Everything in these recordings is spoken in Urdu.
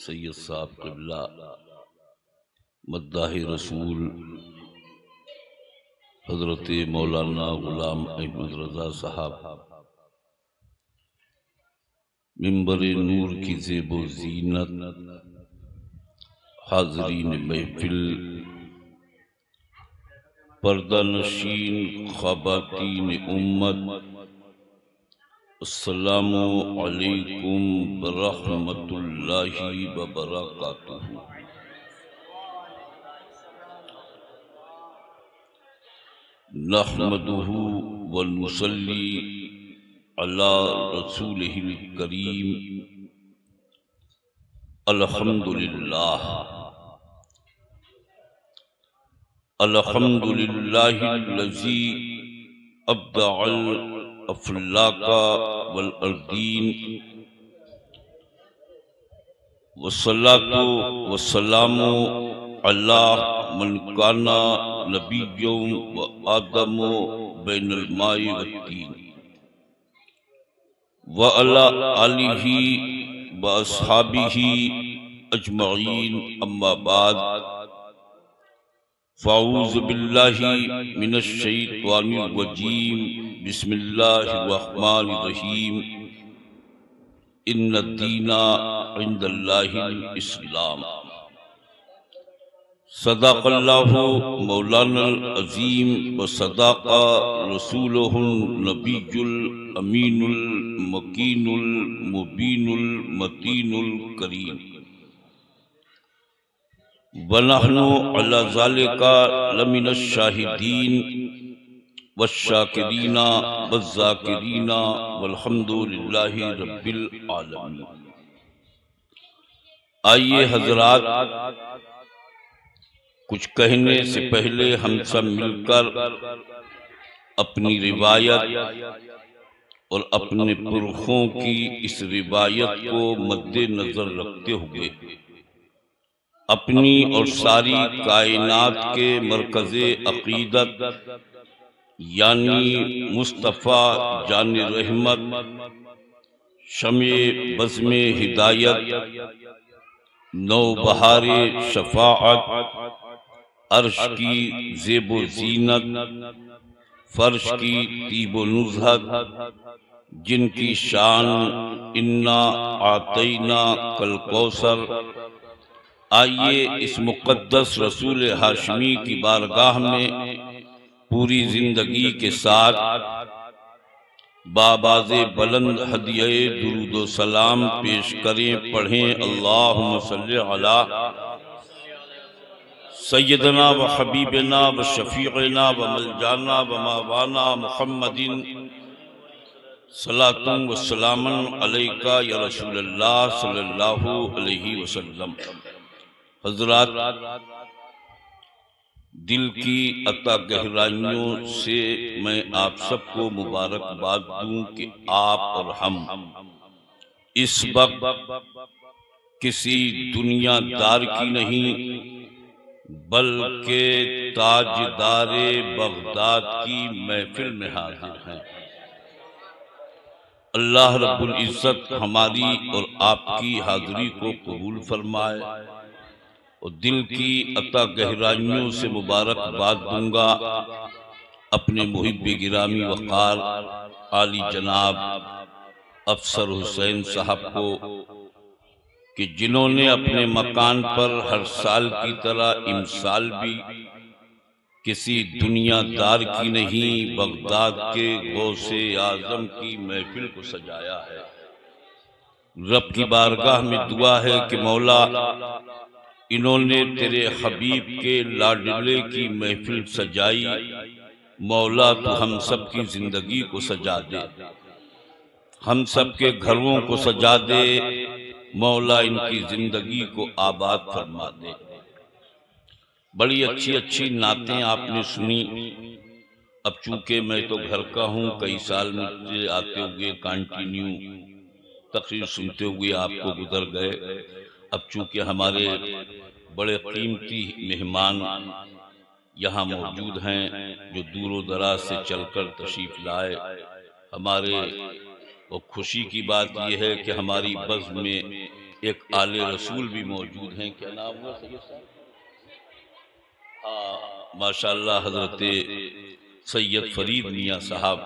سید صاحب قبلہ مداح رسول حضرت مولانا غلام احمد رضا صاحب منبر نور کی زیب و زینت، حاضرین محفل، پردہ نشین خواتین امت، السلام علیکم ورحمۃ اللہ وبرکاتہ۔ نحمدہ ونصلی علی رسولہ الکریم، الحمدللہ الحمدللہ الذی ابدع الافلاک والاردین، والصلاة والسلام علی من کان نبی و آدم بین الماء والتین، وعلی آلہ واصحابہ اجمعین، اما بعد، فاعوذ باللہ من الشیطان الرجیم، بسم اللہ الرحمن الرحیم، ان الدین عند اللہ الاسلام۔ صدق اللہ مولانا العظیم وصدق رسولہ النبی الامین المکین المبین المتین الکریم، ونحن علی ذلک لمن الشاہدین والشاکرین والذاکرین والحمد للہ رب العالمین۔ آئیے حضرات، کچھ کہنے سے پہلے ہم سب مل کر اپنی روایت اور اپنے پرخوں کی اس روایت کو مد نظر رکھتے ہوئے اپنی اور ساری کائنات کے مرکز عقیدت یعنی مصطفیٰ جان رحمت، شمع بزم ہدایت، نو بہار شفاعت، عرش کی زیب و زینت، فرش کی طیب و نزہت، جن کی شان انا اعطینا کالکوثر، آئیے اس مقدس رسول ہاشمی کی بارگاہ میں پوری زندگی کے ساتھ بآواز بلند ہدیہ درود و سلام پیش کریں، پڑھیں اللہم صلی علی سیدنا و حبیبنا و شفیعنا و ملجانا و ماوانا محمد، صلاۃ و سلام علیکہ یا رسول اللہ صلی اللہ علیہ وسلم۔ حضرات، دل کی عطا گہرائیوں سے میں آپ سب کو مبارکباد دوں کہ آپ اور ہم اس وقت کسی دنیا دار کی نہیں بلکہ تاجدار بغداد کی محفل میں حاضر ہیں۔ اللہ رب العزت ہماری اور آپ کی حاضری کو قبول فرمائے، اور دل کی عطا گہرائیوں سے مبارکباد دوں گا اپنے محب گرامی وقار عالی جناب افسر حسین صاحب کو، کہ جنہوں نے اپنے مکان پر ہر سال کی طرح امسال بھی کسی دنیا دار کی نہیں بغداد کے غوث اعظم کی محفل کو سجایا ہے۔ رب کی بارگاہ میں دعا ہے کہ مولا، انہوں نے تیرے حبیب کے لاڈلے کی محفل سجائی، مولا تو ہم سب کی زندگی کو سجا دے، ہم سب کے گھروں کو سجا دے، مولا ان کی زندگی کو آباد فرما دے۔ بڑی اچھی اچھی نعتیں آپ نے سنی۔ اب چونکہ میں تو گھر کا ہوں، کئی سال مجھے آتے ہوئے کانٹینیو تقریر سنتے ہوئے آپ کو گزر گئے۔ اب چونکہ ہمارے بڑے قیمتی مہمان یہاں موجود ہیں جو دور و دراز سے چل کر تشریف لائے، ہمارے اور خوشی کی بات یہ ہے کہ ہماری بزم میں ایک آل رسول بھی موجود ہیں. کیا نام ہوا سید صاحب؟ ماشاءاللہ حضرت سید فرید میاں صاحب،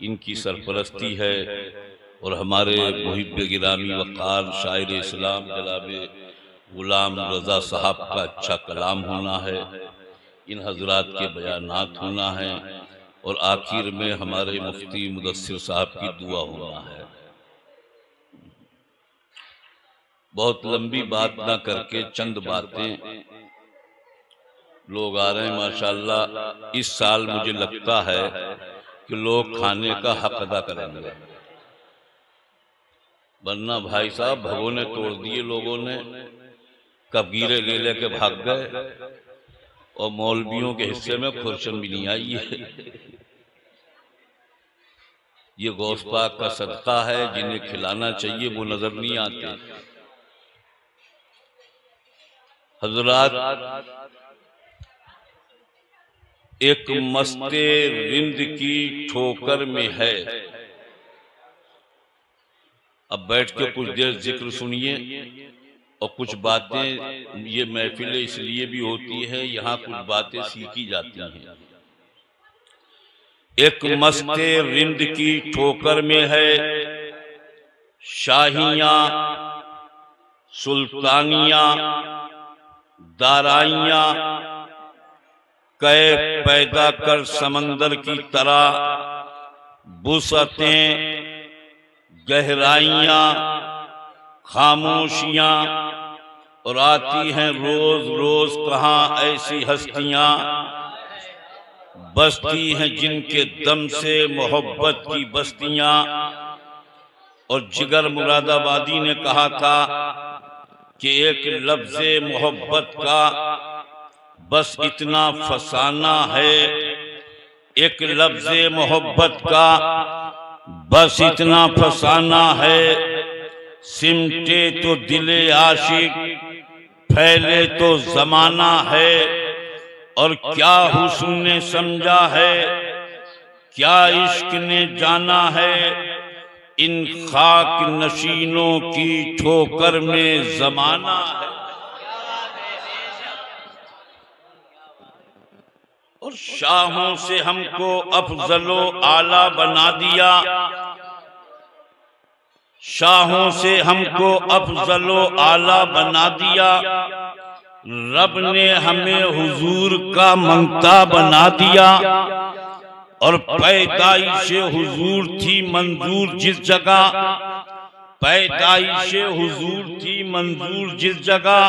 ان کی سرپرستی ہے، اور ہمارے محب گرامی وقار شاعر اسلام جناب غلام رضا صاحب کا اچھا کلام ہونا ہے، ان حضرات کے بیانات ہونا ہے، اور آخر میں ہمارے مفتی مدثر صاحب کی دعا ہونا ہے. بہت لمبی بات نہ کر کے چند باتیں. لوگ آ رہے ہیں ماشاءاللہ. اس سال مجھے لگتا ہے کہ لوگ کھانے کا حق ادا کریں گے، ورنہ بھائی صاحب بھگونے توڑ دیے لوگوں نے، کبگیرے لے لے کے بھاگ گئے، اور مولویوں کے حصے میں خرچن بھی نہیں آئی ہے. یہ غوث پاک کا صدقہ ہے، جنہیں کھلانا چاہیے وہ نظر نہیں آتے. حضرات، ایک مست رند کی ٹھوکر میں ہے. اب بیٹھ کے کچھ دیر ذکر سنیے، اور کچھ باتیں، یہ محفل اس لیے بھی ہوتی ہے یہاں کچھ باتیں سیکھی جاتی ہیں. ایک مست رند کی ٹھوکر میں ہے شاہیاں سلطانیاں دارائیاں، کیف پیدا کر سمندر کی طرح وسعتیں گہرائیاں خاموشیاں، اور آتی ہیں روز روز کہاں ایسی ہستیاں، بستی ہیں جن کے دم سے محبت کی بستیاں. اور جگر مراد آبادی نے کہا تھا کہ ایک لفظ محبت کا بس اتنا فسانہ ہے، ایک لفظ محبت کا بس اتنا فسانہ ہے، سمٹے تو دل عاشق پھیلے تو زمانہ ہے. اور کیا حسن نے سمجھا ہے، کیا عشق نے جانا ہے، ان خاک نشینوں کی ٹھوکر میں زمانہ ہے. اور شاہوں سے ہم کو افضل و اعلیٰ بنا دیا، شاہوں سے ہم کو افضل و اعلیٰ بنا دیا، رب نے ہمیں حضور کا منگتا بنا دیا. اور پیدائش حضور تھی منظور جس جگہ، پیدائش حضور تھی منظور جس جگہ،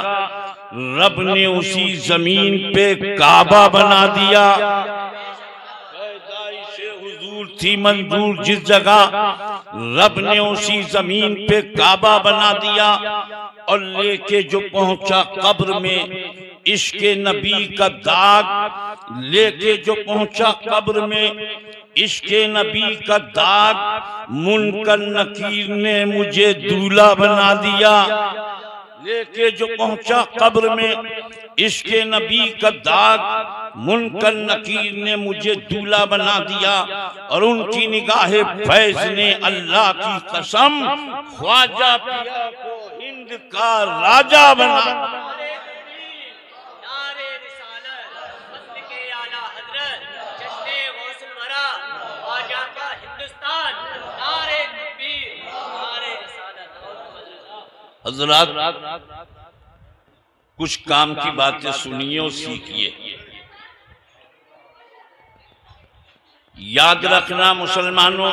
رب نے اسی زمین پہ کعبہ بنا دیا. پیدائش حضور تھی منظور جس جگہ، رب نے اسی زمین پہ کعبہ بنا دیا. اور لے کے جو پہنچا قبر میں عشق نبی کا داغ، لے کے جو پہنچا قبر میں عشق نبی کا داغ، منکر نکیر نے مجھے دولہا بنا دیا. لے کے جو پہنچا قبر میں عشق نبی کا داغ، منکر نکیر نے مجھے دولہا بنا دیا. اور ان کی نگاہ فیض نے اللہ کی قسم خواجہ پیا کو ہند کا راجہ بنا دیا. حضرات، کچھ کام کی باتیں سنیے اور سیکھیے. یاد رکھنا مسلمانوں،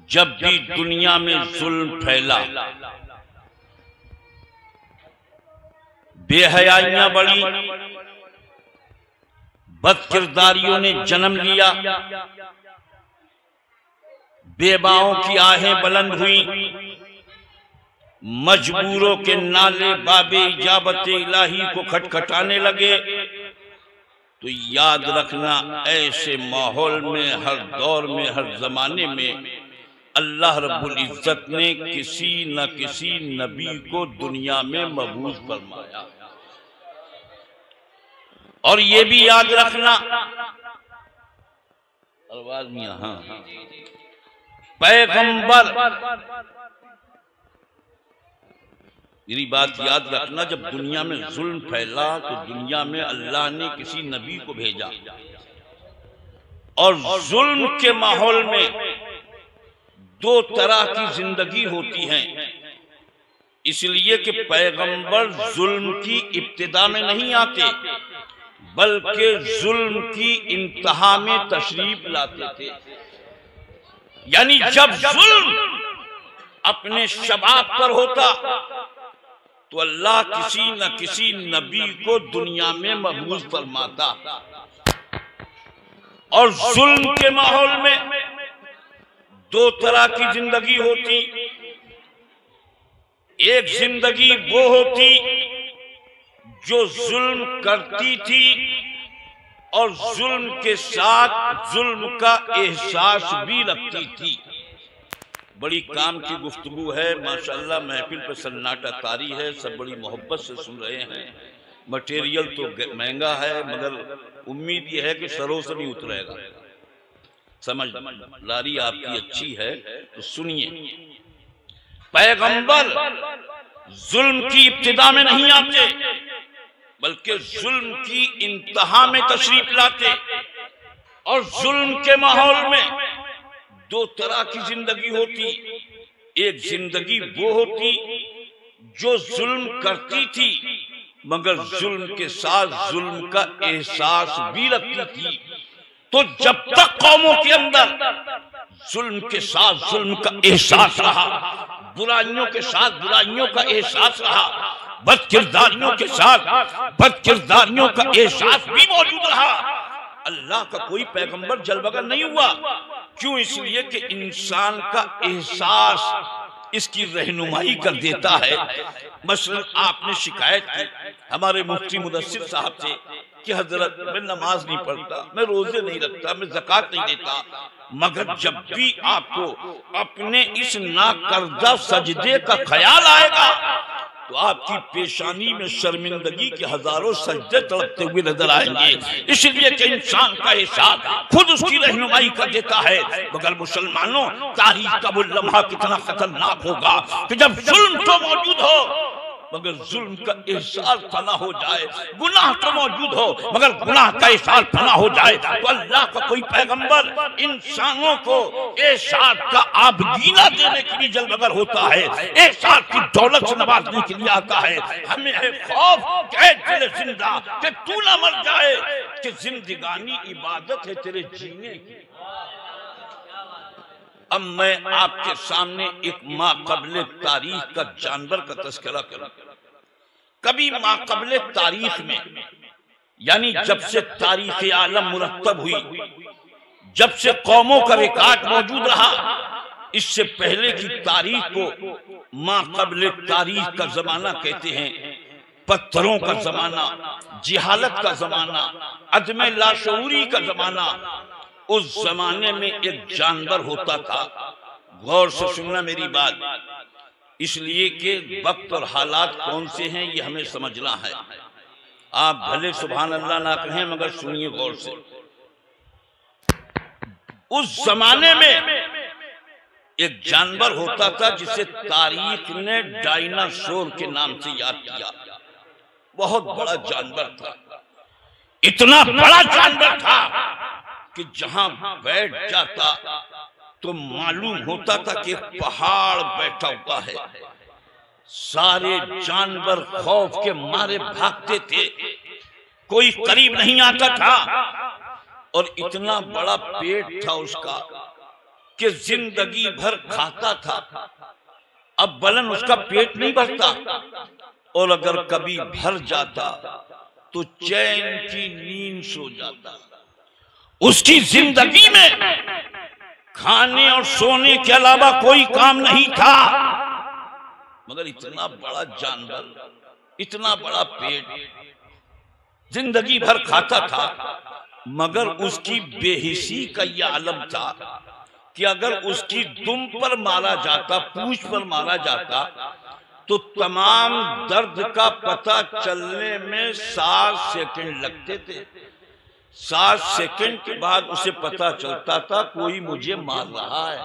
جب بھی دنیا میں ظلم پھیلا، بے حیائیاں بڑھی، بد کرداریوں نے جنم لیا، بیواؤں کی آہیں بلند ہوئیں، مجبوروں کے نالے باب اجابت الہی کو کھٹکھٹانے لگے، تو یاد رکھنا ایسے ماحول میں، ہر دور میں، ہر زمانے میں اللہ رب العزت نے کسی نہ کسی نبی کو دنیا میں مبعوث فرمایا. اور یہ بھی یاد رکھنا، آواز میں یہاں پیغمبر، میری بات یاد رکھنا، جب دنیا میں ظلم پھیلا تو دنیا میں اللہ نے کسی نبی کو بھیجا، اور ظلم کے ماحول میں دو طرح کی زندگی ہوتی ہیں، اس لیے کہ پیغمبر ظلم کی ابتدا میں نہیں آتے بلکہ ظلم کی انتہا میں تشریف لاتے تھے۔ یعنی جب ظلم اپنے شباب پر ہوتا تو اللہ کسی نہ کسی نبی کو دنیا میں مبعوث فرماتا، اور ظلم کے ماحول میں دو طرح کی زندگی ہوتی۔ ایک زندگی وہ ہوتی جو ظلم کرتی تھی اور ظلم کے ساتھ ظلم کا احساس بھی رکھتی تھی۔ بڑی کام کی گفتگو ہے، ماشاءاللہ محفل پہ سناٹا طاری ہے، سب بڑی محبت سے سن رہے ہیں۔ مٹیریل تو مہنگا ہے مگر امید یہ ہے کہ سروں سے نہیں اترے گا۔ سمجھ لاری آپ کی اچھی ہے تو سنیے، پیغمبر ظلم کی ابتدا میں نہیں آتے بلکہ ظلم کی انتہا میں تشریف لاتے، اور ظلم کے ماحول میں دو طرح کی زندگی ہوتی۔ ایک زندگی وہ ہوتی جو ظلم کرتی تھی مگر ظلم کے ساتھ ظلم کا احساس بھی رکھتی تھی۔ تو جب تک قوموں کے اندر ظلم کے ساتھ ظلم کا احساس رہا، برائیوں کے ساتھ برائیوں کا احساس رہا، بد کرداریوں کے ساتھ بد کرداریوں کا احساس بھی موجود رہا، اللہ کا کوئی پیغمبر جلوگر نہیں ہوا۔ کیوں؟ اس لیے کہ انسان کا احساس اس کی رہنمائی کر دیتا ہے۔ مثلا آپ نے شکایت کی ہمارے مفتی مدثر صاحب سے کہ حضرت میں نماز نہیں پڑھتا، میں روزے نہیں رکھتا، میں زکوٰۃ نہیں دیتا، مگر جب بھی آپ کو اپنے اس ناکردہ سجدے کا خیال آئے گا تو آپ کی پیشانی میں شرمندگی کے ہزاروں سجدے تڑپتے ہوئے نظر آئیں گے۔ اس لیے کہ انسان کا احساس خود اس کی رہنمائی کر دیتا ہے۔ مگر مسلمانوں، تاریخ کا وہ لمحہ کتنا خطرناک ہوگا کہ جب ظلم تو موجود ہو مگر ظلم کا احساس فنا ہو جائے، گناہ تو موجود ہو مگر گناہ کا احساس فنا ہو جائے، تو اللہ کا کوئی پیغمبر انسانوں کو احساس کا آبگینہ دینے کے لیے جلوگر ہوتا ہے، احساس کی دولت سے نوازنے کے لیے آتا ہے۔ ہمیں ہے خوف کہ اے دل زندہ کہ تو نہ مر جائے، کہ زندگانی عبادت ہے تیرے جینے کی۔ اب میں آپ کے سامنے ایک ماقبل تاریخ کا جانور کا تذکرہ کروں۔ کبھی ماقبل تاریخ میں، یعنی جب سے تاریخ عالم مرتب ہوئی، جب سے قوموں کا ریکارڈ موجود رہا، اس سے پہلے کی تاریخ کو ماقبل تاریخ کا زمانہ کہتے ہیں۔ پتھروں کا زمانہ، جہالت کا زمانہ، عدم لاشعوری کا زمانہ۔ اس زمانے میں ایک جانور ہوتا تھا، غور سے سننا میری بات، اس لیے کہ وقت اور حالات کون سے ہیں یہ ہمیں سمجھنا ہے۔ آپ بھلے سبحان اللہ نہ کہیں مگر سنیے غور سے۔ اس زمانے میں ایک جانور ہوتا تھا جسے تاریخ نے ڈائناسور کے نام سے یاد کیا۔ بہت بڑا جانور تھا، اتنا بڑا جانور تھا کہ جہاں بیٹھ جاتا تو معلوم ہوتا تھا کہ پہاڑ بیٹھا ہوا ہے۔ سارے جانور خوف کے مارے بھاگتے تھے، کوئی قریب نہیں آتا تھا، اور اتنا بڑا پیٹ تھا اس کا کہ زندگی بھر کھاتا تھا۔ اب بلن اس کا پیٹ نہیں بھرتا، اور اگر کبھی بھر جاتا تو چین کی نیند سو جاتا۔ اس کی زندگی میں کھانے اور سونے کے علاوہ کوئی کام نہیں تھا، مگر اتنا بڑا جانور، اتنا بڑا پیٹ، زندگی بھر کھاتا تھا، مگر اس کی بے حسی کا یہ عالم تھا کہ اگر اس کی دم پر مارا جاتا، پوچھ پر مارا جاتا تو تمام درد کا پتہ چلنے میں 7 سیکنڈ لگتے تھے۔ 7 سیکنڈ کے بعد اسے پتہ چلتا تھا کوئی مجھے مار رہا ہے۔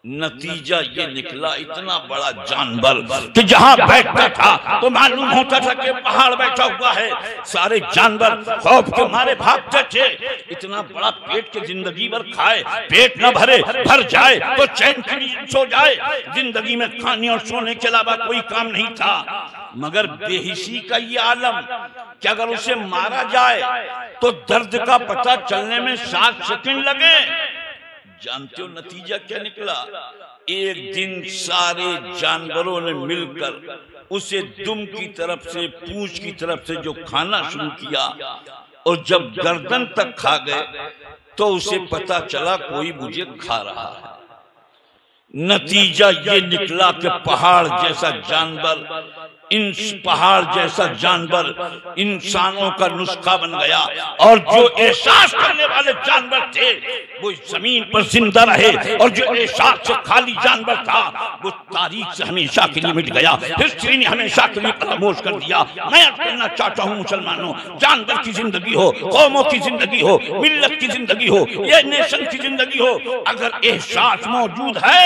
نتیجہ یہ نکلا اتنا بڑا جانور کہ جہاں بیٹھتا تھا تو معلوم ہوتا تھا کہ پہاڑ بیٹھا ہوا ہے، سارے جانور خوف کے مارے بھاگتے تھے۔ اتنا بڑا پیٹ کے زندگی بھر کھائے، پیٹ نہ بھر جائے تو چین کی سو جائے، زندگی میں کھانے اور سونے کے علاوہ کوئی کام نہیں تھا۔ مگر بے حسی کا یہ عالم کہ اگر اسے مارا جائے تو درد کا پتہ چلنے میں 7 سیکنڈ لگے۔ جانتے ہو نتیجہ کیا نکلا؟ ایک دن سارے جانوروں نے مل کر اسے دم کی طرف سے، پونچھ کی طرف سے جو کھانا شروع کیا، اور جب گردن تک کھا گئے تو اسے پتا چلا کوئی مجھے کھا رہا ہے۔ نتیجہ یہ نکلا کہ پہاڑ جیسا جانور انسانوں کا نسخہ بن گیا، اور جو احساس کرنے والے جانور تھے وہ زمین پر زندہ رہے، اور جو احساس سے خالی جانور تھا وہ تاریخ سے ہمیشہ کے لیے مٹ گیا، ہسٹری نے ہمیشہ کے لیے فراموش کر دیا۔ میں کہنا چاہتا ہوں مسلمانوں، جانور کی زندگی ہو، قوموں کی زندگی ہو، ملت کی زندگی ہو، یہ نیشن کی زندگی ہو، اگر احساس موجود ہے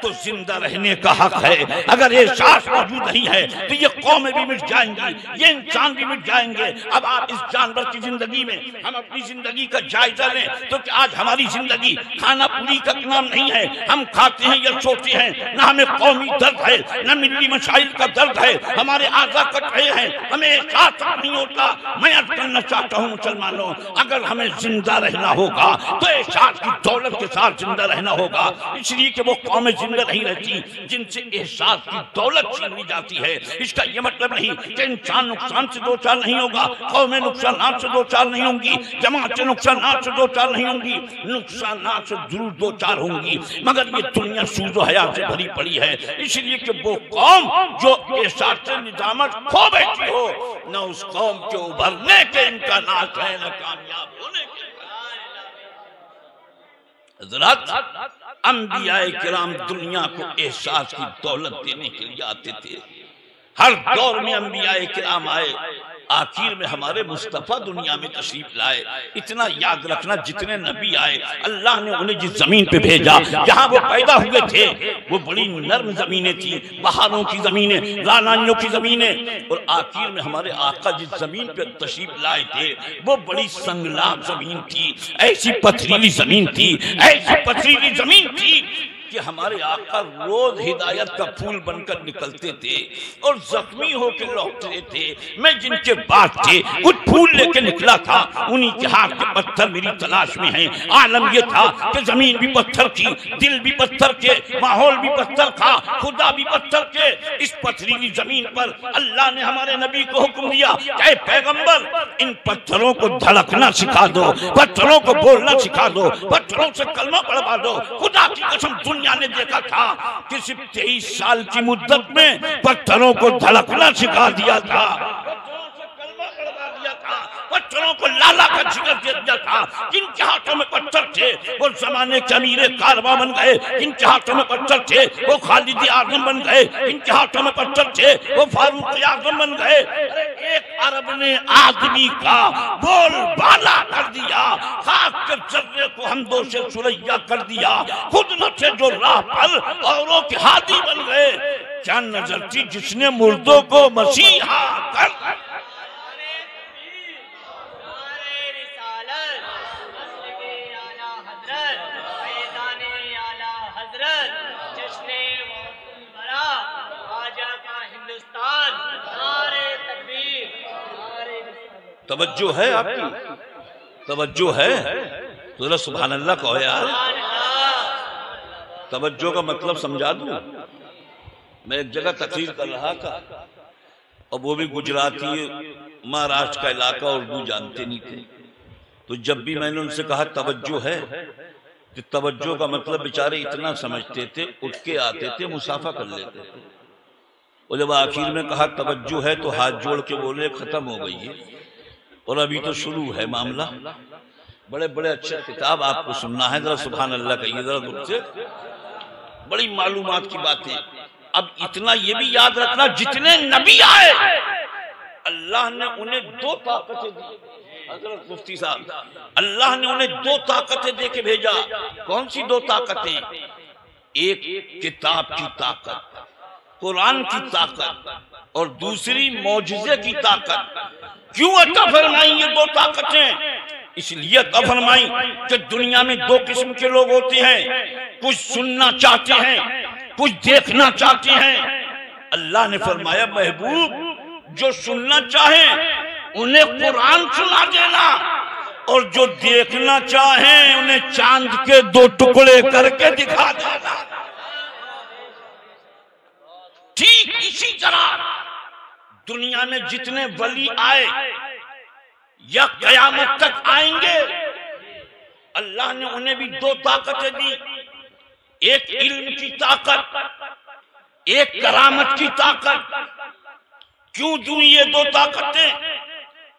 تو زندہ رہنے کا حق ہے۔ اگر احساس موجود نہیں ہے تو یہ قومیں بھی مٹ جائیں گی، یہ انسان بھی مٹ جائیں گے۔ اب آپ اس جانور کی زندگی میں ہم اپنی زندگی کا جائزہ لیں تو کہ آج ہماری زندگی کھانا پوری کا نام نہیں ہے، ہم کھاتے ہیں یا سوتے ہیں، نہ ہمیں قومی درد ہے، نہ ملی مسائل کا درد ہے، ہمارے اعضاء کٹ رہے ہیں، ہمیں احساس نہیں ہوتا۔ میں عرض کرنا چاہتا ہوں مسلمانوں، اگر ہمیں زندہ رہنا ہوگا تو احساس کی دولت کے ساتھ زندہ رہنا ہوگا، اس لیے کہ وہ قومیں زندہ نہیں رہتی جن سے احساس کی دولت چھین لی جاتی ہے۔ اس کا یہ مطلب نہیں کہ انسان نقصان سے دوچار نہیں ہوگا، قومیں نقصانات سے دوچار نہیں ہوں گی، جماعتیں نقصانات سے دوچار نہیں ہوں گی، نقصانات سے ضرور دوچار ہوں گی، مگر یہ دنیا سوز و حیات سے بھری پڑی ہے۔ اس لیے کہ وہ قوم جو احساس نظامت کھو بیٹھی ہو، نہ اس قوم کے ابھرنے کے امکانات ہیں، نہ کامیاب ہونے کے۔ حضرات، انبیاء کرام دنیا کو احساس کی دولت دینے کے لیے آتے تھے۔ ہر دور میں انبیاء کرام آئے، آخر میں ہمارے مصطفیٰ دنیا میں تشریف لائے۔ اتنا یاد رکھنا، جتنے نبی آئے اللہ نے انہیں جس زمین پہ بھیجا جہاں وہ پیدا ہوئے تھے وہ بڑی نرم زمینیں تھیں، پہاڑوں کی زمینیں، رانائیوں کی زمینیں، اور آخر میں ہمارے آقا جس زمین پہ تشریف لائے تھے وہ بڑی سنگلاب زمین تھی، ایسی پتھریلی زمین تھی، ایسی پتھریلی زمین تھی کہ ہمارے آقا روز ہدایت کا پھول بن کر نکلتے تھے اور زخمی ہو کے لوٹتے تھے۔ میں جن کے بعد تھے کچھ پھول لے کے نکلا تھا، انہی کے ہاتھ کے پتھر میری تلاش میں ہیں۔ عالم یہ تھا کہ زمین بھی پتھر تھی، دل بھی پتھر کے، ماحول بھی پتھر تھا، خدا بھی پتھر کے۔ اس پتھریلی زمین پر اللہ نے ہمارے نبی کو حکم دیا کہ اے پیغمبر، ان پتھروں کو دھڑکنا سکھا دو، پتھروں کو بولنا سکھا دو، پتھروں سے کلمہ پڑھوا دو۔ خدا کی قسم دنیا نے دیکھا تھا کہ صرف 23 سال کی مدت میں پتھروں کو دھڑکنا سکھا دیا تھا، پتھروں کو لالا کا ذکر دیا تھا۔ جن کے ہاتھوں میں پتھر تھے وہ زمانے کے امیر کارواں بن گئے، جن کے ہاتھوں میں پتھر تھے وہ خالد اعظم بن گئے، جن کے ہاتھوں میں پتھر تھے وہ فاروق اعظم بن گئے۔ ایک عرب نے آدمی کا بول بالا کر دیا، خاک کے ذرے کو حمدوں سے سریا کر دیا، خود نہ تھے جو راہ پر اوروں کے ہادی بن گئے۔ کیا نظر تھی جس نے مردوں کو مسیحا کر توجہ ہے؟ آپ کی توجہ ہے؟ تو ذرا سبحان اللہ کہو یار۔ توجہ کا مطلب سمجھا دوں۔ میں ایک جگہ تقریر کر رہا تھا اور وہ بھی گجراتی مہاراشٹر کا علاقہ، اردو جانتے نہیں تھے، تو جب بھی میں نے ان سے کہا توجہ ہے کہ توجہ کا مطلب بیچارے اتنا سمجھتے تھے، اٹھ کے آتے تھے، مصافحہ کر لیتے تھے، اور جب آخر میں کہا توجہ ہے تو ہاتھ جوڑ کے بولے ختم ہو گئی ہے، اور ابھی تو شروع ہے معاملہ۔ بڑے بڑے اچھے کتاب آپ کو سننا ہے، ذرا سبحان اللہ کہیے ذرا دور سے، بڑی معلومات کی باتیں۔ اب اتنا یہ بھی یاد رکھنا، جتنے نبی آئے اللہ نے انہیں 2 طاقتیں دی۔ حضرت مفتی صاحب، اللہ نے انہیں 2 طاقتیں دے کے بھیجا۔ کون سی 2 طاقتیں؟ ایک کتاب کی طاقت، قرآن کی طاقت، اور دوسری معجزے کی طاقت۔ کیوں عطا فرمائیں یہ دو طاقتیں؟ اس لیے عطا فرمائیں کہ دنیا میں دو قسم کے لوگ ہوتے ہیں، کچھ سننا چاہتے ہیں، کچھ دیکھنا چاہتے ہیں۔ اللہ نے فرمایا محبوب جو سننا چاہیں انہیں قرآن سنا دینا، اور جو دیکھنا چاہیں انہیں چاند کے دو ٹکڑے کر کے دکھا دینا۔ ٹھیک اسی طرح دنیا میں جتنے ولی آئے یا قیامت تک آئیں گے، اللہ نے انہیں بھی دو طاقتیں دی، ایک علم کی طاقت، ایک کرامت کی طاقت۔ کیوں دوں یہ دو طاقتیں؟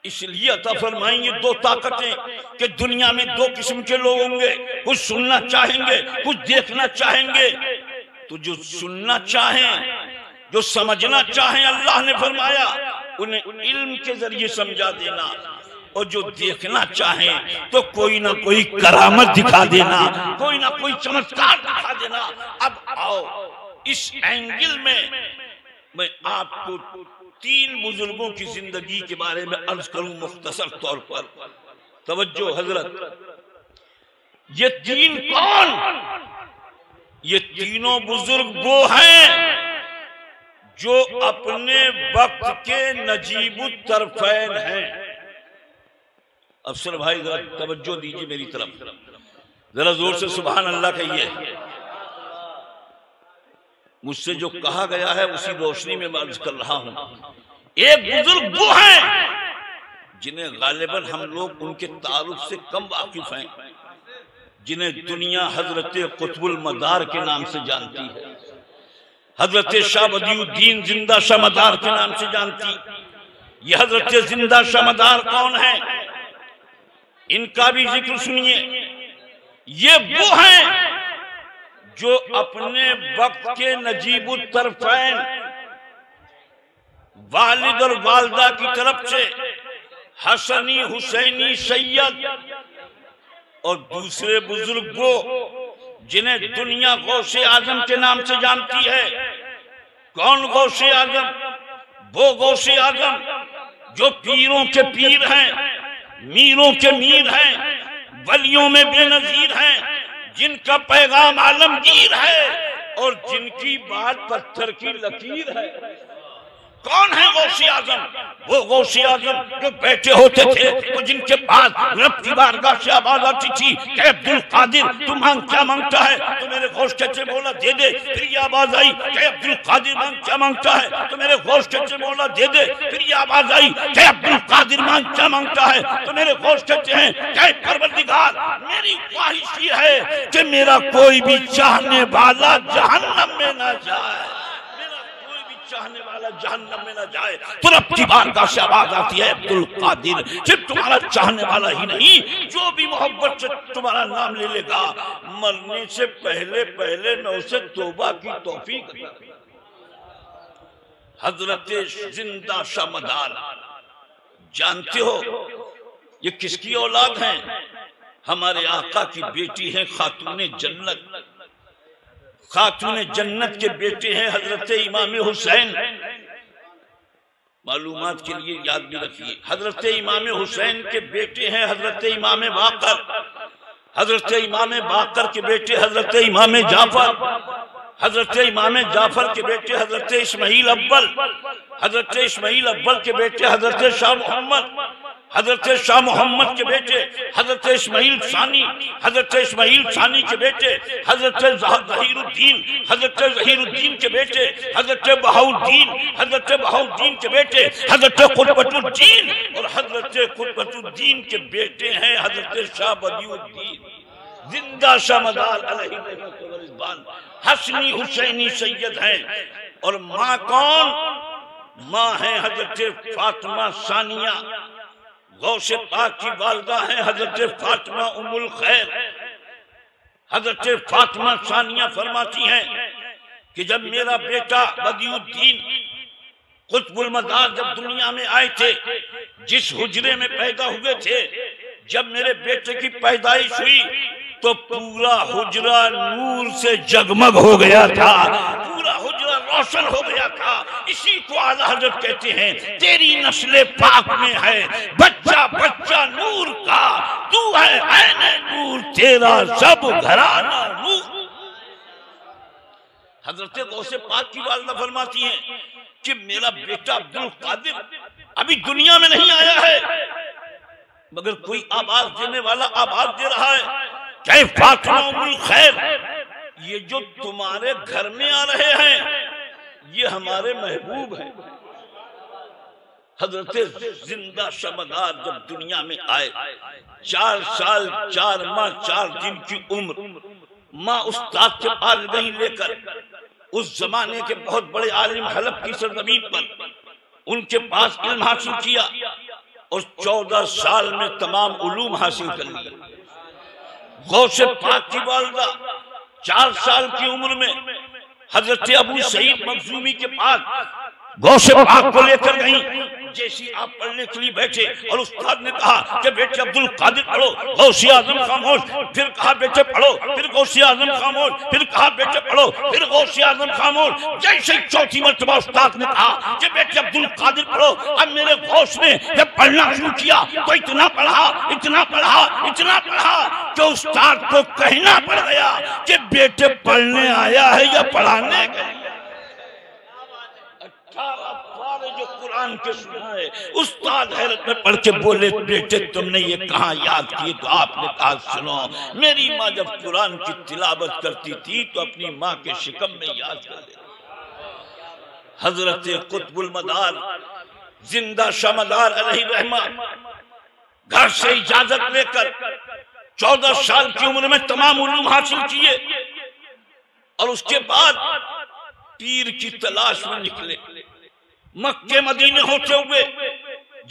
اس لیے عطا فرمائیں یہ دو طاقتیں کہ دنیا میں دو قسم کے لوگ ہوں گے، کچھ سننا چاہیں گے، کچھ دیکھنا چاہیں گے۔ تو جو سننا چاہیں، جو سمجھنا چاہیں، اللہ نے فرمایا انہیں علم کے ذریعے سمجھا دینا، اور جو دیکھنا چاہیں تو کوئی نہ کوئی کرامت دکھا دینا، کوئی نہ کوئی چمتکار دکھا دینا۔ اب آؤ اس اینگل میں میں آپ کو تین بزرگوں کی زندگی کے بارے میں عرض کروں مختصر طور پر۔ توجہ حضرت، یہ تین کون؟ یہ تینوں بزرگ وہ ہیں جو اپنے وقت کے نجیب الطرفین ہیں۔ افسر بھائی ذرا توجہ دیجئے میری طرف، ذرا زور سے سبحان اللہ کہیے۔ مجھ سے جو کہا گیا ہے اسی روشنی میں میں عرض کر رہا ہوں۔ ایک بزرگ وہ ہیں جنہیں غالباً ہم لوگ ان کے تعارف سے کم واقف ہیں، جنہیں دنیا حضرت قطب المدار کے نام سے جانتی ہے، حضرت شاہ بدیع الدین زندہ شاہ مدار کے نام سے جانتی۔ یہ حضرت زندہ شاہ مدار کون ہے؟ ان کا بھی ذکر سنیے۔ یہ وہ ہیں جو اپنے وقت کے نجیب الطرفین والد اور والدہ کی طرف سے حسنی حسینی سید، اور دوسرے بزرگ وہ جنہیں دنیا غوث اعظم کے نام سے جانتی ہے۔ کون غوث اعظم؟ وہ غوث اعظم جو پیروں کے پیر ہیں، میروں کے میر ہیں، ولیوں میں بے نظیر ہیں، جن کا پیغام عالمگیر ہے اور جن کی بات پتھر کی لکیر ہے۔ کون ہے غوث اعظم؟ وہ غوث اعظم جو بیٹھے ہوتے تھے تو جن کے پاس رب کی بارگاہ سے آواز آتی تھی کہ عبد القادر تو مانگ کیا مانگتا ہے؟ تو میرے غوث چچے مولا دے دے۔ پھر یہ آواز آئی کہ عبد القادر مانگ کیا مانگتا ہے؟ تو میرے غوث چچے مولا دے دے۔ پھر یہ آواز آئی کہ عبد القادر مانگ کیا مانگتا ہے؟ تو میرے غوث چچے ہیں کہ پروردگار میری خواہش یہ ہے کہ میرا کوئی بھی چاہنے والا جہنم میں نہ جائے، چاہنے والا جہنم میں نہ جائے۔ تو رب کی بارگاہ سے آواز آتی ہے عبد القادر صرف تمہارا چاہنے والا ہی نہیں، جو بھی محبت سے تمہارا نام لے لے گا مرنے سے پہلے پہلے میں اسے توبہ کی توفیق عطا کروں۔ حضرت زندہ شاہ مدار جانتے ہو یہ کس کی اولاد ہیں؟ ہمارے آقا کی بیٹی ہیں خاتون جنت۔ خاتون جنت کے بیٹے ہیں حضرت امام حسین۔ معلومات کے لیے یاد بھی رکھیے، حضرت امام حسین کے بیٹے ہیں حضرت امام باقر، حضرت امام باقر کے بیٹے حضرت امام جعفر، حضرت امام جعفر کے بیٹے حضرت اسماعیل اول، حضرت اسماعیل اول کے بیٹے حضرت شاہ محمد، حضرت شاہ محمد کے بیٹے حضرت اسماعیل ثانی، حضرت اسماعیل ثانی کے بیٹے حضرت ظہیر الدین، حضرت ظہیر الدین کے بیٹے حضرت بہاؤالدین، حضرت بہاؤالدین کے بیٹے حضرت قطب الدین، اور حضرت قطب الدین کے بیٹے ہیں حضرت شاہ بدیع الدین زندہ شاہ مدار علیہ رحمت و رضوان، حسنی حسینی سید ہیں۔ اور ماں کون؟ ماں ہیں حضرت فاطمہ ثانیہ، غوث پاک کی والدہ ہیں حضرت فاطمہ ام الخیر۔ حضرت فاطمہ ثانیہ فرماتی ہیں کہ جب میرا بیٹا بدیع الدین قطب المدار جب دنیا میں آئے تھے، جس حجرے میں پیدا ہوئے تھے، جب میرے بیٹے کی پیدائش ہوئی تو پورا حجرہ نور سے جگمگ ہو گیا تھا، پورا حجرہ روشن ہو گیا تھا۔ اسی کو اعلیٰ حضرت کہتے ہیں تیری نسل پاک میں ہے بچہ بچہ نور کا، تو ہے عین نور تیرا سب گھرانہ نور۔ حضرت غوث پاک کی والدہ فرماتی ہیں کہ میرا بیٹا عبدالقادر ابھی دنیا میں نہیں آیا ہے، مگر کوئی آواز دینے والا آواز دے رہا ہے کہ فاطمہ ام الخیر، یہ جو تمہارے گھر میں آ رہے ہیں یہ ہمارے محبوب ہیں۔ حضرت زندہ شمعدار جب دنیا میں آئے، 4 سال 4 ماہ 4 دن کی عمر، ماں استاد کے پاس گئی لے کر۔ اس زمانے کے بہت بڑے عالم حلب کی سرزمین پر ان کے پاس علم حاصل کیا اور 14 سال میں تمام علوم حاصل کر لیے۔ غوث پاک کی والدہ 4 سال کی عمر میں حضرت ابو سعید مخزومی کے پاس غوث پاک کو لے کر گئیں۔ جیسی آپ پڑھنے کے لیے بیٹھے اور استاد نے کہا کہ بیٹے عبدالقادر پڑھو، غوث اعظم خاموش، پھر کہا بیٹے پڑھو، پھر غوث اعظم خاموش، پھر کہا بیٹے پڑھو، پھر غوث اعظم خاموش۔ جیسے 4تھی مرتبہ استاد نے کہا کہ بیٹے عبدالقادر پڑھو، اب میرے غوث نے جب پڑھنا شروع کیا تو اتنا پڑھا اتنا پڑھا اتنا پڑھا کہ استاد کو کہنا پڑ گیا کہ بیٹے پڑھنے آیا ہے یا پڑھانے گئے۔ 18 پارے جو قرآن کے سنائے، استاد حیرت میں پڑھ کے بولے بیٹے تم نے یہ کہاں یاد کی؟ تو آپ نے کہا سنو، میری ماں جب قرآن کی تلاوت کرتی تھی تو اپنی ماں کے شکم میں یاد کر لیتی۔ حضرت قطب المدار زندہ شمعدار علیہ رحمہ گھر سے اجازت لے کر 14 سال کی عمر میں تمام علوم حاصل کیے اور اس کے بعد پیر کی تلاش میں نکلے۔ مکے مدینے ہوتے ہوئے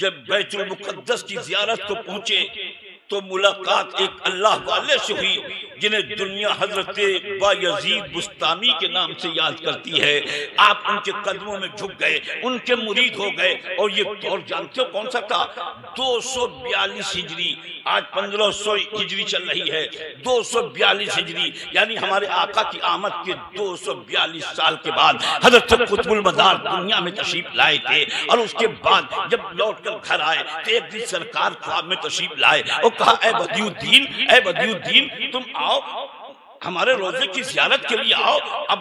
جب بیت المقدس کی زیارت کو پہنچے تو ملاقات ایک اللہ والے سے ہوئی جنہیں دنیا حضرت بایزید بستامی کے نام سے یاد کرتی ہے۔ آپ ان کے قدموں میں جھک گئے، ان کے مرید ہو گئے، اور یہ دور جانتے ہو کون سا تھا؟ 242 ہجری، آج 1500 ہجری چل رہی ہے، 242 ہجری، یعنی ہمارے آقا کی آمد کے 242 سال کے بعد حضرت قطب المدار دنیا میں تشریف لائے تھے۔ اور اس کے بعد جب لوٹ کر گھر آئے تو ایک دن سرکار خواب میں تشریف لائے اور کہا اے بدیع الدین، اے بدیع الدین تم آؤ، ہمارے روزے کی زیارت کے لیے آؤ۔ اب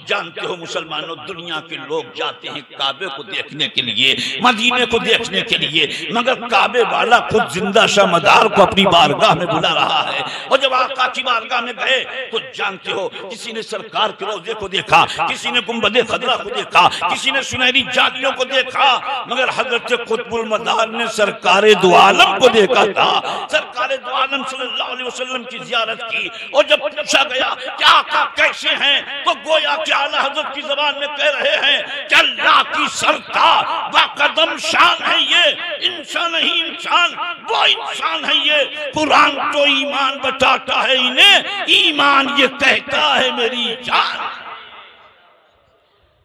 جانتے ہو مسلمانوں، دنیا کے لوگ جاتے ہیں کعبے کو دیکھنے کے لیے، مدینے کو دیکھنے کے لیے، مگر کعبے والا خود زندہ شمعدار کو اپنی بارگاہ میں بلا رہا ہے۔ اور جب آقا کی بارگاہ میں گئے تو جانتے ہو کسی نے سرکار کے روزے کو دیکھا، کسی نے گنبد خضرا کو دیکھا، کسی نے سنہری جالیوں کو دیکھا، مگر حضرت قطب المدار نے سرکار دو عالم کو دیکھا تھا۔ سرکار دو عالم صلی اللہ علیہ وسلم کی زیارت کی اور جب پوچھا گیا کہ آقا کیسے ہیں تو گویا کہ اعلیٰ حضرت کی زبان میں کہہ رہے ہیں کہ اللہ کی سرکار با قدم شان ہے، یہ انسان نہیں انسان، وہ انسان ہے یہ۔ قرآن تو ایمان بتاتا ہے انہیں، ایمان یہ کہتا ہے میری جان۔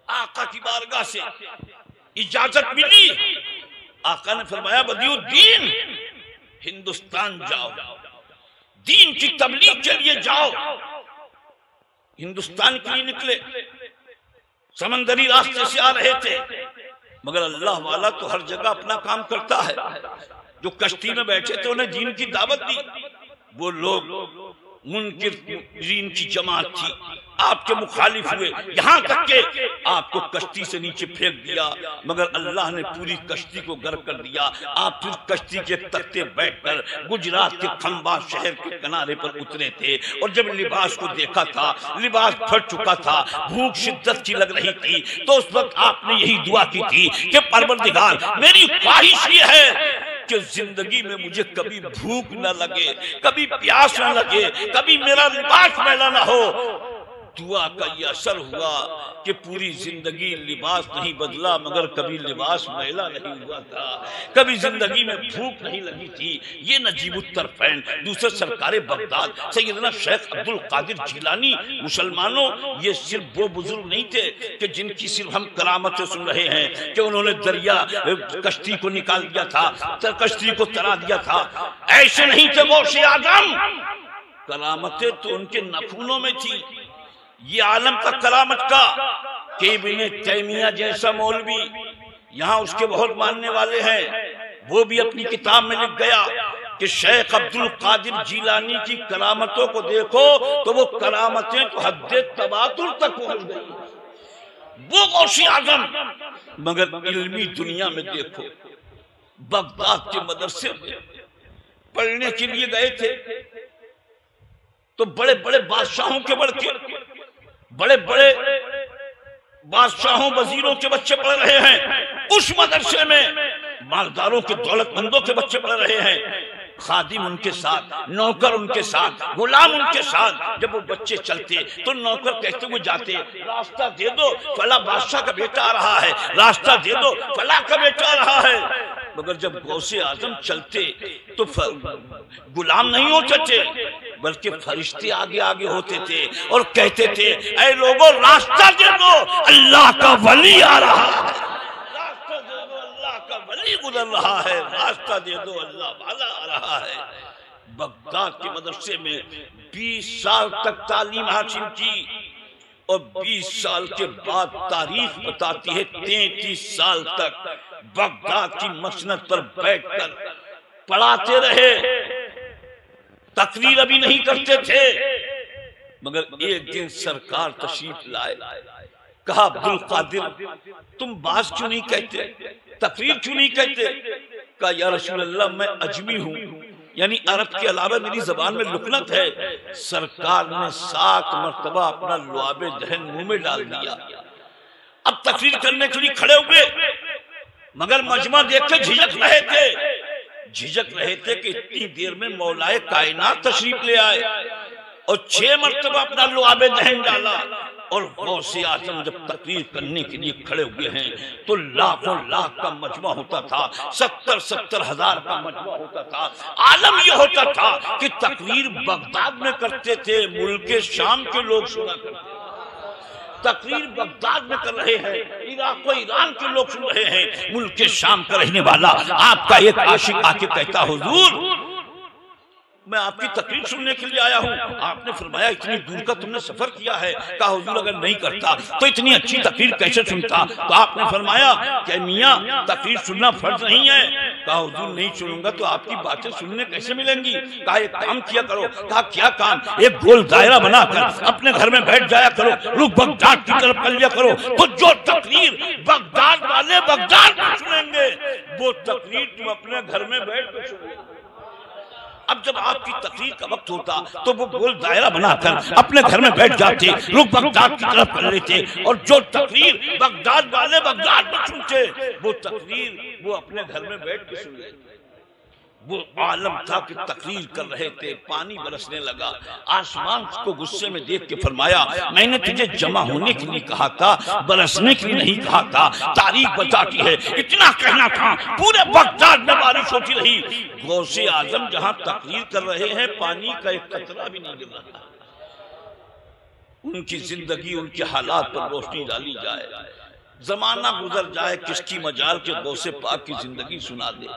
آقا کی بارگاہ سے اجازت ملی، آقا نے فرمایا بدیع الدین ہندوستان جاؤ، دین کی تبلیغ کے لیے جاؤ۔ ہندوستان کے لیے نکلے، سمندری راستے سے آ رہے تھے، مگر اللہ والا تو ہر جگہ اپنا کام کرتا ہے۔ جو کشتی میں بیٹھے تھے انہیں دین کی دعوت دی، وہ لوگ منکرین کی جماعت تھی، آپ کے مخالف ہوئے، یہاں تک کہ آپ کو کشتی سے نیچے پھینک دیا، مگر اللہ نے پوری کشتی کو غرق کر دیا۔ آپ پھر کشتی کے تختے بیٹھ کر گجرات کے کھمبا شہر کے کنارے پر اترے تھے، اور جب لباس کو دیکھا تھا لباس پھٹ چکا تھا، بھوک شدت کی لگ رہی تھی، تو اس وقت آپ نے یہی دعا کی تھی کہ پروردگار میری خواہش یہ ہے کہ زندگی میں مجھے کبھی بھوک نہ لگے، کبھی پیاس نہ لگے، کبھی میرا لباس میلا نہ ہو۔ دعا کا یہ اثر ہوا کہ پوری زندگی لباس نہیں بدلا، مگر کبھی لباس میلا نہیں ہوا تھا، کبھی زندگی میں بھوک نہیں لگی تھی۔ یہ نجیب الطرفین دوسرے سرکار بغداد سیدنا شیخ عبدالقادر جیلانی، مسلمانوں یہ صرف وہ بزرگ نہیں تھے کہ جن کی صرف ہم کرامتیں سن رہے ہیں کہ انہوں نے دریا کشتی کو نکال دیا تھا، کشتی کو ترا دیا تھا، ایسے نہیں تھے غوث اعظم۔ کرامتیں تو ان کے نخونوں میں تھی. یہ عالم کا کرامت کا کہ ابن تیمیہ جیسا مولوی، یہاں اس کے بہت ماننے والے ہیں، وہ بھی اپنی کتاب میں لکھ گیا کہ شیخ عبد القادر جیلانی کی کرامتوں کو دیکھو تو وہ کرامتیں تو حد تواتر تک پہنچ گئی. وہ غوث اعظم، مگر علمی دنیا میں دیکھو، بغداد کے مدرسے میں پڑھنے کے لیے گئے تھے تو بڑے بڑے بادشاہوں کے بڑکے، بڑے بڑے بادشاہوں وزیروں کے بچے پڑھ رہے ہیں. اس مدرسے میں مالداروں کے، دولت مندوں کے بچے پڑھ رہے ہیں. خادم ان کے ساتھ، نوکر ان کے ساتھ، غلام ان کے ساتھ. جب وہ بچے چلتے تو نوکر کہتے ہوئے جاتے، راستہ دے دو، فلاں بادشاہ کا بیٹا آ رہا ہے، راستہ دے دو، فلاں کا بیٹا آ رہا ہے. مگر جب غوث اعظم چلتے تو غلام نہیں ہوتے تھے بلکہ فرشتے آگے آگے ہوتے تھے اور کہتے تھے اے لوگوں راستہ دے دو، اللہ کا ولی آ رہا ہے، راستہ دے دو، اللہ کا ولی گزر رہا ہے، راستہ دے دو، اللہ والا آ رہا ہے. بغداد کے مدرسے میں 20 سال تک تعلیم حاصل کی اور 20 سال کے بعد تاریخ بتاتی ہے 33 سال تک بغداد کی مسند پر بیٹھ کر پڑھاتے رہے. تقریر ابھی نہیں کرتے تھے مگر ایک دن سرکار تشریف لائے. کہا عبد القادر تم باز کیوں نہیں کہتے، تقریر کیوں نہیں کہتے؟ کہا یا رسول اللہ میں اجمی ہوں، یعنی عرب کے علاوہ میری زبان میں لکنت ہے. سرکار نے 7 مرتبہ اپنا لعاب دہن منہ میں ڈال دیا. اب تقریر کرنے کے لیے کھڑے ہوئے مگر مجمع دیکھ کے جھجک رہے تھے کہ اتنی دیر میں مولائے کائنات تشریف لے آئے. اور 6 مرتبہ اپنا لعاب دہن ڈالا. اور غوث اعظم جب تقریر کرنے کے لیے کھڑے ہوئے ہیں تو لاکھوں لاکھ کا مجمع ہوتا تھا، 70 ہزار کا مجمع ہوتا تھا. عالم یہ ہوتا تھا کہ تقریر بغداد میں کرتے تھے، ملک شام کے لوگ سنا کرتے تھے. تقریر بغداد میں کر رہے ہیں، عراق و ایران کے لوگ سن رہے ہیں. ملک شام کا رہنے والا آپ کا ایک عاشق آ کے کہتا حضور میں آپ کی تقریر سننے کے لیے آیا ہوں. آپ نے فرمایا اتنی دور کا تم نے سفر کیا ہے. کہا حضور اگر نہیں کرتا تو اتنی اچھی تقریر کیسے سنتا؟ تو آپ نے فرمایا کہ میاں تقریر سننا فرض نہیں ہے. کہا حضور نہیں سنوں گا تو آپ کی باتیں سننے کیسے ملیں گی؟ کہا ایک کام کیا کرو. کہا کیا کام؟ ایک گول دائرہ بنا کر اپنے گھر میں بیٹھ جایا کرو، رخ بغداد کی طرف کر لیا کرو، تو جو تقریر بغداد والے بغداد میں سنیں گے وہ تقریر تم اپنے گھر میں بیٹھ کر سنیں گے. اب جب آپ کی تقریر کا وقت ہوتا تو وہ گول دائرہ بنا کر اپنے گھر میں بیٹھ جاتے، رخ بغداد کی طرف کر لیتے، اور جو تقریر بغداد والے بغداد میں سنتے وہ تقریر وہ اپنے گھر میں بیٹھ کے سن لیتے. وہ عالم تھا کہ تقریر کر رہے تھے، پانی برسنے لگا. آسمان کو غصے میں دیکھ کے فرمایا میں نے تجھے جمع ہونے کے لیے کہا تھا، برسنے کے لیے نہیں کہا تھا. تاریخ بتاتی ہے اتنا کہنا تھا پورے بغداد میں بارش ہوتی رہی. غوث اعظم جہاں تقریر کر رہے ہیں پانی کا ایک قطرہ بھی نہیں گر رہا. ان کی زندگی، ان کے حالات پر روشنی ڈالی جائے. زمانہ گزر جائے کس کی مجال کے غوث پاک کی زندگی سنا دے.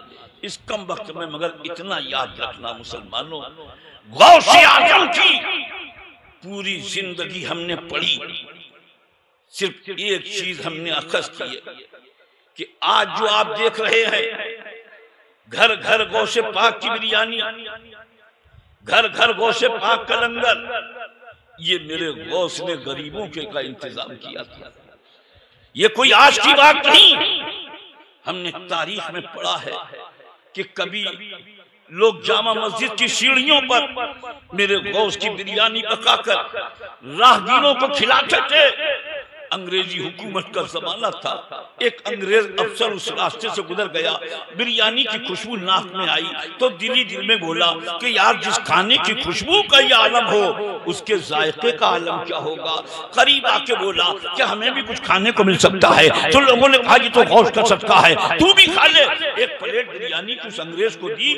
اس کم وقت میں مگر اتنا یاد رکھنا مسلمانوں، غوث اعظم کی پوری زندگی ہم نے پڑھی، صرف ایک چیز ہم نے اخذ کی ہے کہ آج جو آپ دیکھ رہے ہیں گھر گھر غوث پاک کی بریانی، گھر گھر غوث پاک کا لنگر، یہ میرے غوث نے غریبوں کے کا انتظام کیا تھا. یہ کوئی آج کی بات نہیں. ہم نے تاریخ میں پڑھا ہے کہ کبھی لوگ جامع مسجد کی سیڑھیوں پر میرے غوث کی بریانی پکا کر راہگیروں کو کھلاتے تھے. انگریزی حکومت کا زمانہ تھا. ایک انگریز افسر اس راستے سے گزر گیا، بریانی کی خوشبو ناک میں آئی تو دل میں بولا کہ یار جس کھانے کی خوشبو کا یہ عالم ہو اس کے ذائقے کا عالم کیا ہوگا. قریب آ کے بولا کہ ہمیں بھی کچھ کھانے کو مل سکتا ہے. تو لوگوں نے کہا یہ تو غوث کا صدقہ ہے، تو بھی کھا لے. ایک پلیٹ بریانی کی اس انگریز کو دی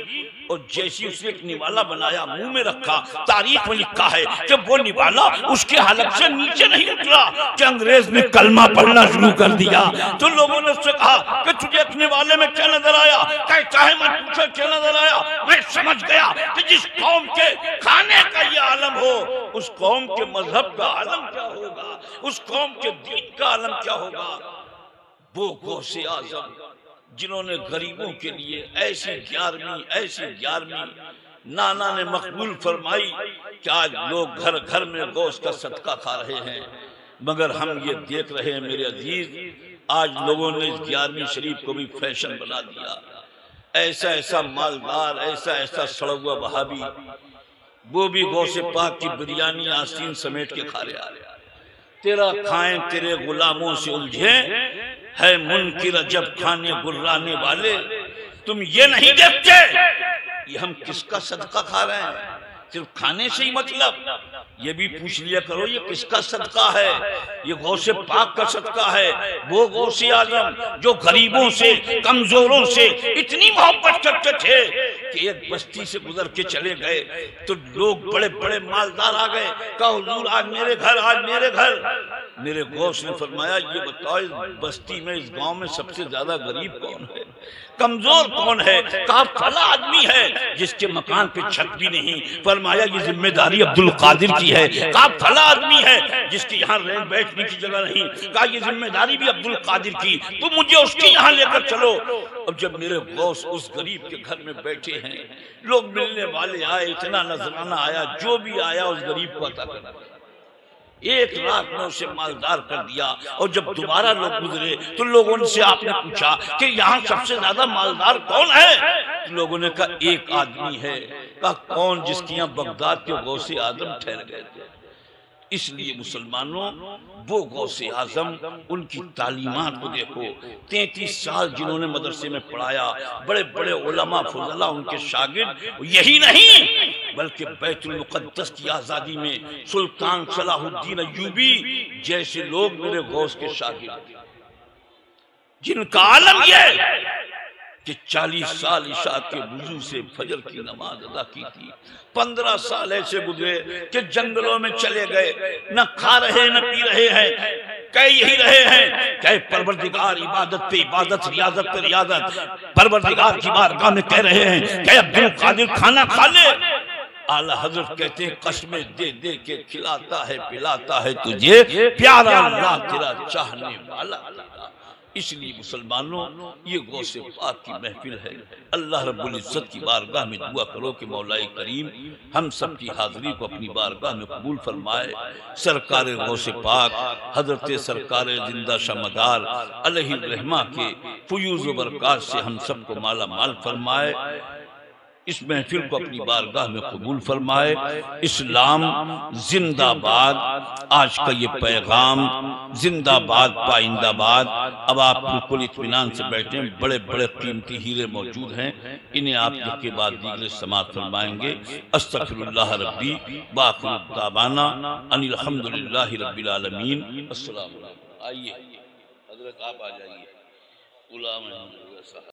اور جیسی اس نے ایک نوالا بنایا منہ میں رکھا. تاریخ میں لکھا ہے کہ وہ نوالا اس کے حلق سے نیچے نہیں اترا کہ انگریز نے کلمہ پڑھنا شروع کر دیا. تو لوگوں نے اس سے کہا کہ تجھے دیکھنے والے میں کیا نظر آیا؟ کہتا ہے میں پوچھا کیا نظر آیا؟ میں سمجھ گیا کہ جس قوم کے کھانے کا یہ عالم ہو اس قوم کے مذہب کا عالم کیا ہوگا، اس قوم کے دین کا عالم کیا ہوگا۔ وہ غوث اعظم جنہوں نے غریبوں کے لیے ایسی گیارہویں نانا نے مقبول فرمائی کہ آج لوگ گھر گھر میں گوشت کا صدقہ کھا رہے ہیں، مگر ہم یہ دیکھ رہے ہیں میرے عزیز آج لوگوں نے اس 11ویں شریف کو بھی فیشن بنا دیا۔ ایسا مالدار، ایسا سڑا ہوا وہابی، وہ بھی غوث پاک کی بریانی آستین سمیٹ کے کھا رہا ہے۔ تیرا کھائیں تیرے غلاموں سے الجھے ہے منکر جب کھانے گرانے والے، تم یہ نہیں دیکھتے یہ ہم کس کا صدقہ کھا رہے ہیں؟ صرف کھانے سے ہی مطلب یہ بھی پوچھ لیا کرو یہ کس کا صدقہ ہے؟ یہ غوث پاک کا صدقہ ہے، وہ غوث اعظم جو غریبوں سے کمزوروں سے اتنی محبت کرتے تھے کہ ایک بستی سے گزر کے چلے گئے تو لوگ بڑے بڑے مالدار آ گئے، کہا حضور آج میرے گھر۔ میرے غوث نے فرمایا یہ بتاؤ اس بستی میں اس گاؤں میں سب سے زیادہ غریب کون ہے، کمزور کون ہے؟ کہا فلاں آدمی ہے جس کے مکان پہ چھت بھی نہیں۔ فرمایا یہ ذمہ داری عبد القادر کی ہے۔ کہا فلاں آدمی ہے جس کی یہاں رہنے بیٹھنے کی جگہ نہیں۔ کہا یہ ذمہ داری بھی عبد القادر کی، تو مجھے اس کے یہاں لے کر چلو۔ اب جب میرے غوث اس غریب کے گھر میں بیٹھے ہیں، لوگ ملنے والے آئے، اتنا نذرانہ آیا، جو بھی آیا اس غریب کو عطا کر دیا۔ 1 رات میں اسے مالدار کر دیا، اور جب دوبارہ لوگ گزرے تو لوگوں سے آپ نے پوچھا کہ یہاں سب سے زیادہ مالدار کون ہے؟ لوگوں نے کہا ایک آدمی ہے۔ کہا کون؟ جس کی یہاں بغداد کے غوث اعظم ٹھہر گئے تھے۔ اس لیے مسلمانوں وہ غوث اعظم ان کی تعلیمات کو دیکھو، 33 سال جنہوں نے مدرسے میں پڑھایا، بڑے بڑے علماء فضلاء ان کے شاگرد، یہی نہیں بلکہ بیت المقدس کی آزادی میں سلطان صلاح الدین ایوبی جیسے لوگ میرے غوث کے شاگرد، جن کا عالم یہ کہ 40 سال عشاء کے وضو سے فجر کی نماز ادا کی تھی، 15 سال ایسے گزرے کہ جنگلوں میں چلے گئے، نہ کھا رہے نہ پی رہے ہیں، کہہ یہی رہے ہیں کہ پروردگار عبادت پہ عبادت، ریاضت پہ ریاضت، پروردگار کی بارگاہ میں کہہ رہے ہیں کہ عبد القادر کھانا کھا لے۔ اعلیٰ حضرت کہتے ہیں قسمیں دے دے کے کھلاتا ہے پلاتا ہے تجھے پیارا اللہ تیرا چاہنے والا۔ اس لیے مسلمانوں یہ غوث پاک کی محفل ہے۔ اللہ رب العزت کی بارگاہ میں دعا کرو کہ مولا کریم ہم سب کی حاضری کو اپنی بارگاہ میں قبول فرمائے، سرکار غوث پاک حضرت سرکار زندہ شمدار علیہ الرحمہ کے فیوز و برکات سے ہم سب کو مالا مال فرمائے، اس محفل کو اپنی بارگاہ میں قبول فرمائے۔ اسلام زندہ باد، آج کا یہ پیغام زندہ باد پائندہ باد۔ اب آپ بالکل اطمینان سے بیٹھیں، بڑے بڑے قیمتی ہیرے موجود ہیں، انہیں آپ کے بعد دیگر سماعت فرمائیں گے۔ استغفر اللہ ربی وآخر دعوانا ان الحمدللہ رب العالمین۔ السلام علیکم۔ آئیے حضرت آپ آ جائیے، غلام احمد صاحب۔